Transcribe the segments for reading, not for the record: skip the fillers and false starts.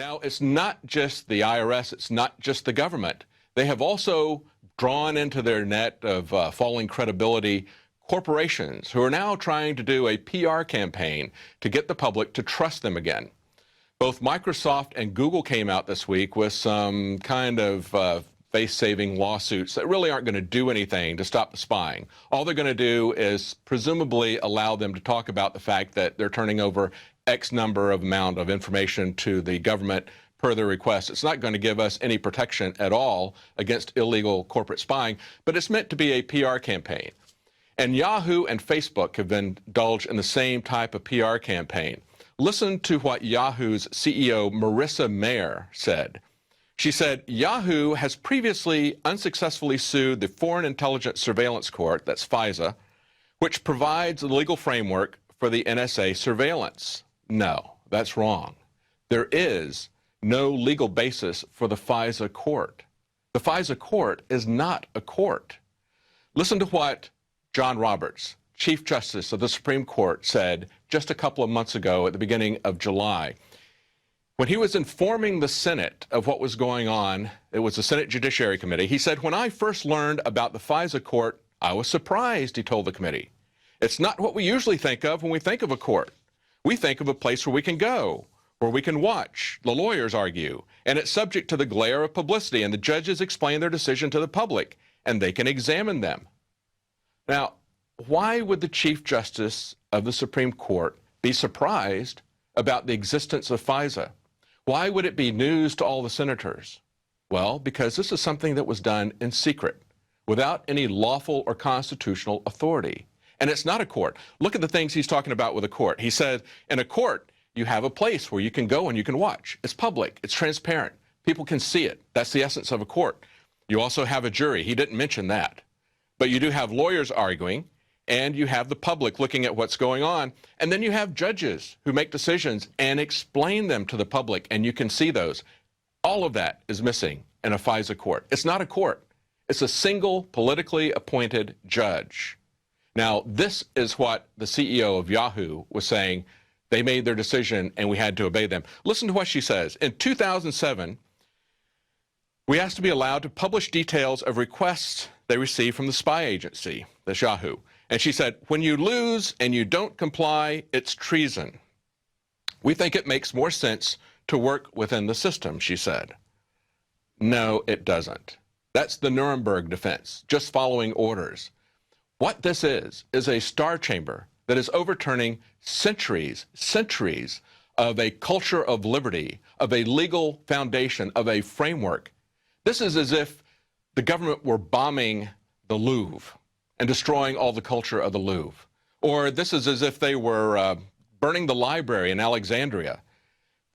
Now, it's not just the IRS, it's not just the government. They have also drawn into their net of falling credibility corporations who are now trying to do a PR campaign to get the public to trust them again. Both Microsoft and Google came out this week with some kind of face-saving lawsuits that really aren't going to do anything to stop the spying. All they're going to do is presumably allow them to talk about the fact that they're turning over X number of amount of information to the government per their request. It's not going to give us any protection at all against illegal corporate spying, but it's meant to be a PR campaign. And Yahoo and Facebook have indulged in the same type of PR campaign. Listen to what Yahoo's CEO Marissa Mayer said. She said, Yahoo has previously unsuccessfully sued the Foreign Intelligence Surveillance Court, that's FISA, which provides the legal framework for the NSA surveillance. No, that's wrong. There is no legal basis for the FISA court. The FISA court is not a court. Listen to what John Roberts, Chief Justice of the Supreme Court, said just a couple of months ago at the beginning of July. When he was informing the Senate of what was going on, it was the Senate Judiciary Committee, he said, when I first learned about the FISA court, I was surprised, he told the committee. It's not what we usually think of when we think of a court. We think of a place where we can go, where we can watch, the lawyers argue, and it's subject to the glare of publicity, and the judges explain their decision to the public, and they can examine them. Now, why would the Chief Justice of the Supreme Court be surprised about the existence of FISA? Why would it be news to all the senators? Well, because this is something that was done in secret, without any lawful or constitutional authority. And it's not a court. Look at the things he's talking about with a court. He said, in a court, you have a place where you can go and you can watch. It's public. It's transparent. People can see it. That's the essence of a court. You also have a jury. He didn't mention that. But you do have lawyers arguing, and you have the public looking at what's going on. And then you have judges who make decisions and explain them to the public, and you can see those. All of that is missing in a FISA court. It's not a court. It's a single politically appointed judge. Now, this is what the CEO of Yahoo was saying. They made their decision, and we had to obey them. Listen to what she says. In 2007, we asked to be allowed to publish details of requests they received from the spy agency, that's Yahoo. And she said, when you lose and you don't comply, it's treason. We think it makes more sense to work within the system, she said. No, it doesn't. That's the Nuremberg defense, just following orders. What this is a star chamber that is overturning centuries of a culture of liberty, of a legal foundation, of a framework. This is as if the government were bombing the Louvre and destroying all the culture of the Louvre. Or this is as if they were burning the library in Alexandria.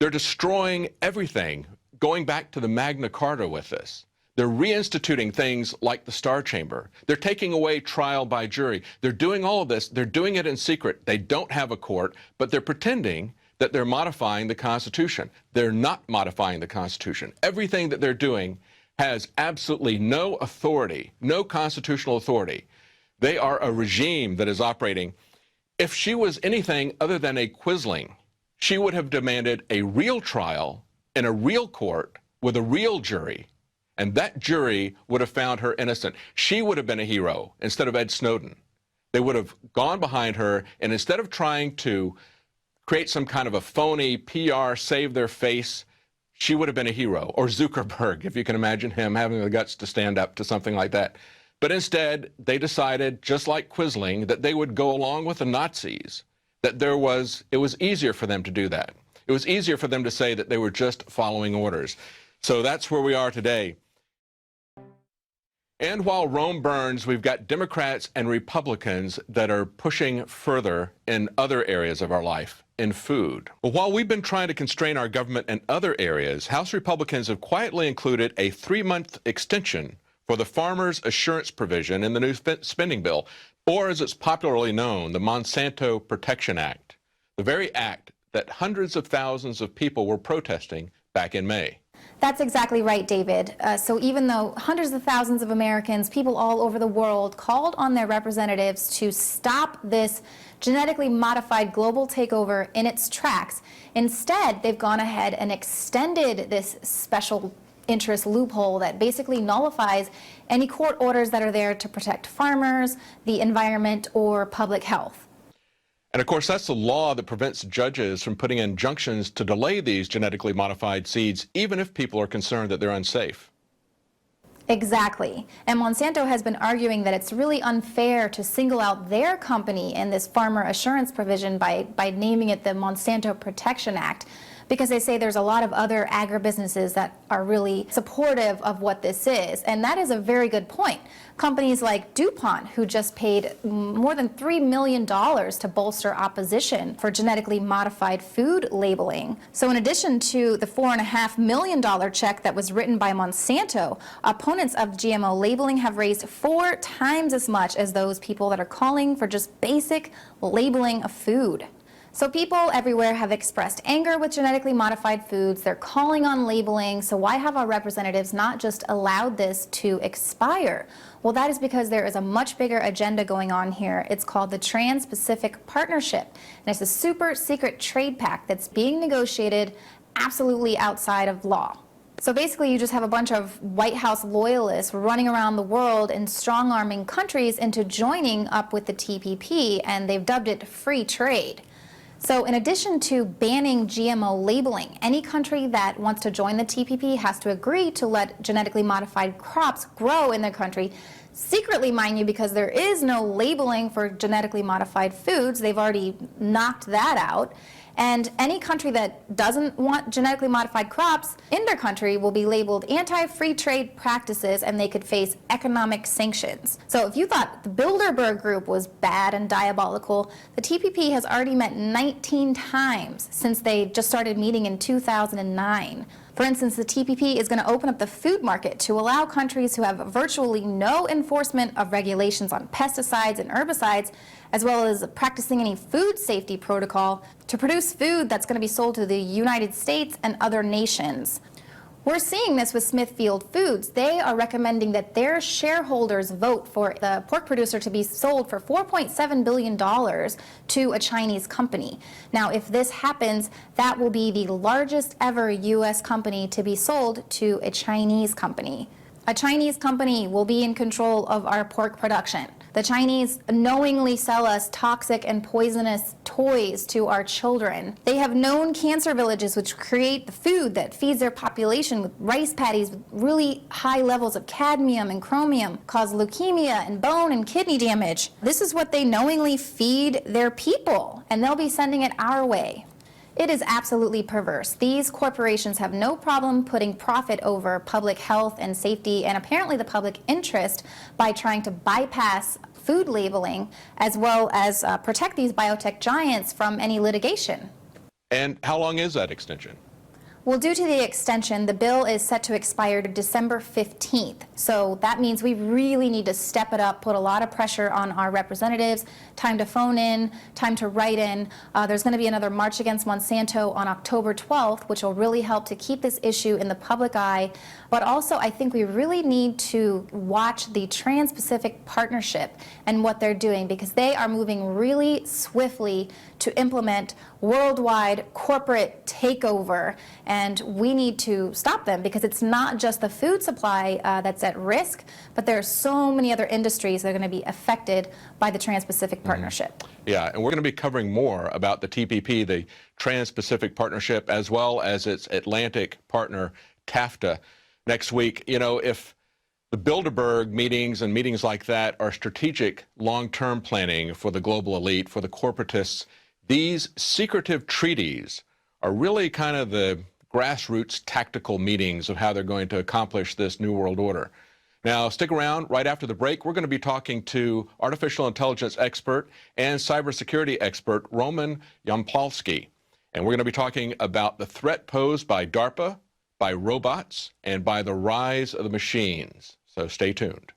They're destroying everything, going back to the Magna Carta with this. They're reinstituting things like the Star Chamber. They're taking away trial by jury. They're doing all of this. They're doing it in secret. They don't have a court, but they're pretending that they're modifying the Constitution. They're not modifying the Constitution. Everything that they're doing has absolutely no authority, no constitutional authority. They are a regime that is operating. If she was anything other than a Quisling, she would have demanded a real trial in a real court with a real jury, and that jury would have found her innocent. She would have been a hero instead of Ed Snowden. They would have gone behind her, and instead of trying to create some kind of a phony PR, save their face, she would have been a hero. Or Zuckerberg, if you can imagine him having the guts to stand up to something like that. But instead, they decided, just like Quisling, that they would go along with the Nazis, that it was easier for them to do that. It was easier for them to say that they were just following orders. So that's where we are today. And while Rome burns, we've got Democrats and Republicans that are pushing further in other areas of our life, in food. Well, while we've been trying to constrain our government in other areas, House Republicans have quietly included a 3-month extension for the Farmers Assurance provision in the new spending bill, or as it's popularly known, the Monsanto Protection Act, the very act that hundreds of thousands of people were protesting back in May. That's exactly right, David. So even though hundreds of thousands of Americans, people all over the world, called on their representatives to stop this genetically modified global takeover in its tracks, instead they've gone ahead and extended this special interest loophole that basically nullifies any court orders that are there to protect farmers, the environment, or public health. And of course, that's the law that prevents judges from putting injunctions to delay these genetically modified seeds, even if people are concerned that they're unsafe. Exactly. And Monsanto has been arguing that it's really unfair to single out their company in this farmer assurance provision by naming it the Monsanto Protection Act, because they say there's a lot of other agribusinesses that are really supportive of what this is. And that is a very good point. Companies like DuPont, who just paid more than $3 million to bolster opposition for genetically modified food labeling. So in addition to the $4.5 million check that was written by Monsanto, opponents of GMO labeling have raised 4 times as much as those people that are calling for just basic labeling of food. So people everywhere have expressed anger with genetically modified foods. They're calling on labeling. So why have our representatives not just allowed this to expire? Well, that is because there is a much bigger agenda going on here. It's called the Trans-Pacific Partnership. And it's a super secret trade pact that's being negotiated absolutely outside of law. So basically, you just have a bunch of White House loyalists running around the world and strong-arming countries into joining up with the TPP, and they've dubbed it free trade. So in addition to banning GMO labeling, any country that wants to join the TPP has to agree to let genetically modified crops grow in their country, secretly, mind you, because there is no labeling for genetically modified foods. They've already knocked that out. And any country that doesn't want genetically modified crops in their country will be labeled anti-free trade practices, and they could face economic sanctions. So if you thought the Bilderberg Group was bad and diabolical, the TPP has already met 19 times since they just started meeting in 2009. For instance, the TPP is going to open up the food market to allow countries who have virtually no enforcement of regulations on pesticides and herbicides, as well as practicing any food safety protocol, to produce food that's going to be sold to the United States and other nations. We're seeing this with Smithfield Foods. They are recommending that their shareholders vote for the pork producer to be sold for $4.7 billion to a Chinese company. Now, if this happens, that will be the largest ever U.S. company to be sold to a Chinese company. A Chinese company will be in control of our pork production. The Chinese knowingly sell us toxic and poisonous toys to our children. They have known cancer villages which create the food that feeds their population with rice paddies with really high levels of cadmium and chromium, cause leukemia and bone and kidney damage. This is what they knowingly feed their people, and they'll be sending it our way. It is absolutely perverse. These corporations have no problem putting profit over public health and safety and apparently the public interest by trying to bypass food labeling as well as protect these biotech giants from any litigation. And how long is that extension? Well, due to the extension, the bill is set to expire December 15th. So that means we really need to step it up, put a lot of pressure on our representatives, time to phone in, time to write in. There's going to be another March Against Monsanto on October 12th, which will really help to keep this issue in the public eye. But also, I think we really need to watch the Trans-Pacific Partnership and what they're doing, because they are moving really swiftly to implement worldwide corporate takeover, and we need to stop them because it's not just the food supply that's at risk, but there are so many other industries that are going to be affected by the Trans-Pacific Partnership. Yeah, and we're going to be covering more about the TPP, the Trans-Pacific Partnership, as well as its Atlantic partner, TAFTA, next week. You know, if the Bilderberg meetings and meetings like that are strategic long-term planning for the global elite, for the corporatists, these secretive treaties are really kind of the grassroots tactical meetings of how they're going to accomplish this New World Order. Now, stick around. Right after the break, we're going to be talking to artificial intelligence expert and cybersecurity expert Roman Yampolsky. And we're going to be talking about the threat posed by DARPA, by robots, and by the rise of the machines. So stay tuned.